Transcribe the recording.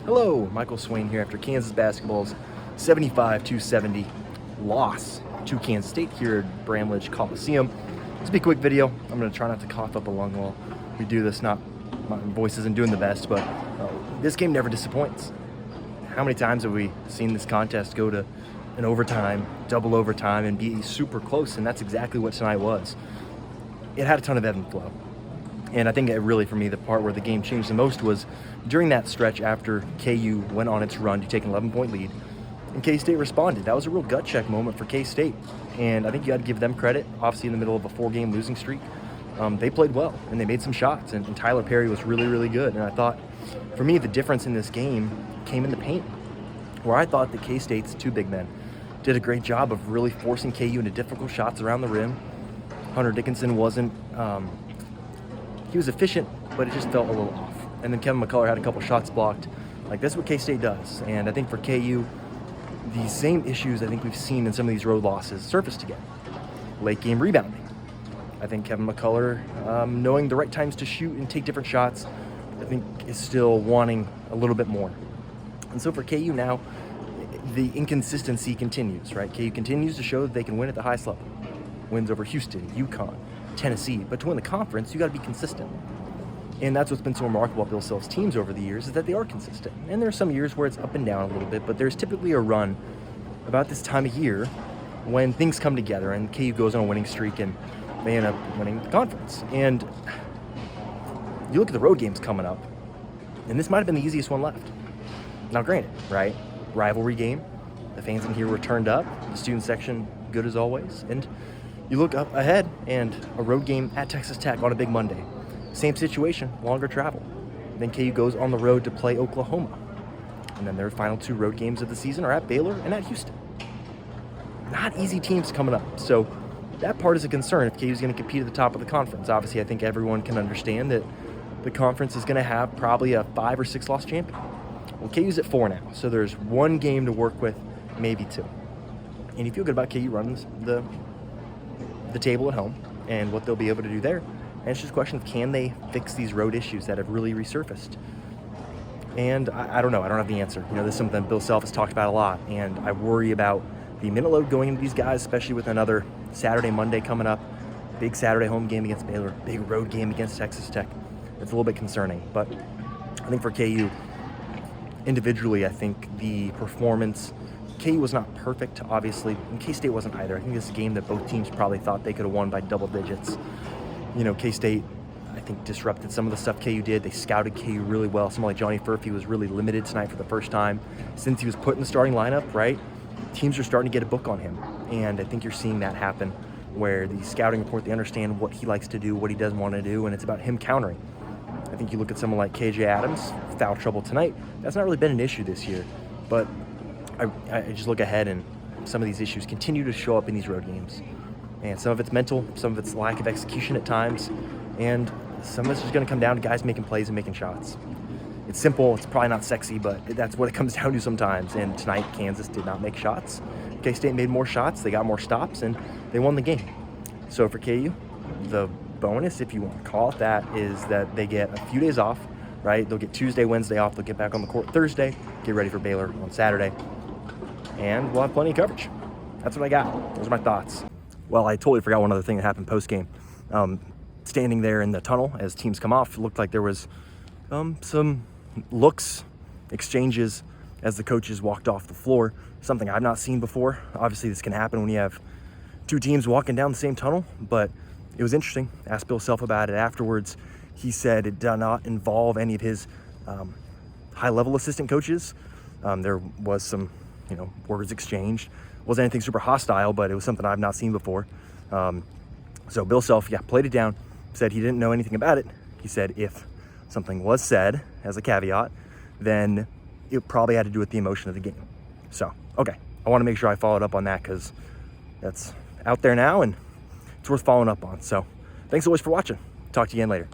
Hello, Michael Swain here after Kansas basketball's 75-70 loss to Kansas State here at Bramlage Coliseum. This will be a quick video. I'm going to try not to cough up a lung while we do this. My voice isn't doing the best, but this game never disappoints. How many times have we seen this contest go to an overtime, double overtime, and be super close? And that's exactly what tonight was. It had a ton of ebb and flow. And I think really, for me, the part where the game changed the most was during that stretch after KU went on its run to take an 11-point lead, and K-State responded. That was a real gut check moment for K-State, and I think you got to give them credit. Obviously, in the middle of a 4-game losing streak, they played well, and they made some shots, and Tyler Perry was really, really good. And I thought, for me, the difference in this game came in the paint, where I thought that K-State's two big men did a great job of really forcing KU into difficult shots around the rim. Hunter Dickinson wasn't... he was efficient, but it just felt a little off. And then Kevin McCullough had a couple shots blocked. Like, that's what K-State does. And I think for KU, the same issues I think we've seen in some of these road losses surfaced again. Late game rebounding. I think Kevin McCullough, knowing the right times to shoot and take different shots, I think is still wanting a little bit more. And so for KU now, the inconsistency continues, right? KU continues to show that they can win at the highest level. Wins over Houston, UConn, Tennessee, but to win the conference, you got to be consistent. And that's what's been so remarkable about Bill Self's teams over the years, is that they are consistent. And there are some years where it's up and down a little bit, but there's typically a run about this time of year when things come together and KU goes on a winning streak and they end up winning the conference. And you look at the road games coming up, and this might have been the easiest one left. Now granted, right? Rivalry game. The fans in here were turned up. The student section, good as always. And you look up ahead, and a road game at Texas Tech on a big Monday. Same situation, longer travel. Then KU goes on the road to play Oklahoma. And then their final two road games of the season are at Baylor and at Houston. Not easy teams coming up. So that part is a concern if KU's going to compete at the top of the conference. Obviously, I think everyone can understand that the conference is going to have probably a 5 or 6 loss champion. Well, KU's at 4 now, so there's one game to work with, maybe 2. And you feel good about KU running the table at home and what they'll be able to do there. And it's just a question of, can they fix these road issues that have really resurfaced? And I don't know. I don't have the answer. You know, this is something Bill Self has talked about a lot, and I worry about the minute load going into these guys, especially with another Saturday, Monday coming up. Big Saturday home game against Baylor, big road game against Texas Tech. It's a little bit concerning, but I think for KU, individually, I think the performance, KU was not perfect, obviously, and K-State wasn't either. I think this is a game that both teams probably thought they could have won by double digits. You know, K-State, I think, disrupted some of the stuff KU did. They scouted KU really well. Someone like Johnny Furphy was really limited tonight for the first time since he was put in the starting lineup, right? Teams are starting to get a book on him, and I think you're seeing that happen, where the scouting report, they understand what he likes to do, what he doesn't want to do, and it's about him countering. I think you look at someone like KJ Adams, foul trouble tonight. That's not really been an issue this year, but I just look ahead, and some of these issues continue to show up in these road games. And some of it's mental, some of it's lack of execution at times, and some of it's just going to come down to guys making plays and making shots. It's simple, it's probably not sexy, but that's what it comes down to sometimes. And tonight, Kansas did not make shots. K-State made more shots, they got more stops, and they won the game. So for KU, the bonus, if you want to call it that, is that they get a few days off, right? They'll get Tuesday, Wednesday off, they'll get back on the court Thursday, get ready for Baylor on Saturday, and we'll have plenty of coverage. That's what I got. Those are my thoughts. Well, I totally forgot one other thing that happened post-game. Standing there in the tunnel as teams come off, it looked like there was some looks, exchanges as the coaches walked off the floor, something I've not seen before. Obviously, this can happen when you have two teams walking down the same tunnel, but it was interesting. Asked Bill Self about it afterwards. He said it did not involve any of his high-level assistant coaches. There was some, words exchanged. Wasn't anything super hostile, but it was something I've not seen before. So Bill Self, played it down, said he didn't know anything about it. He said if something was said as a caveat, then it probably had to do with the emotion of the game. So, okay, I want to make sure I followed up on that because that's out there now and it's worth following up on. So thanks always for watching. Talk to you again later.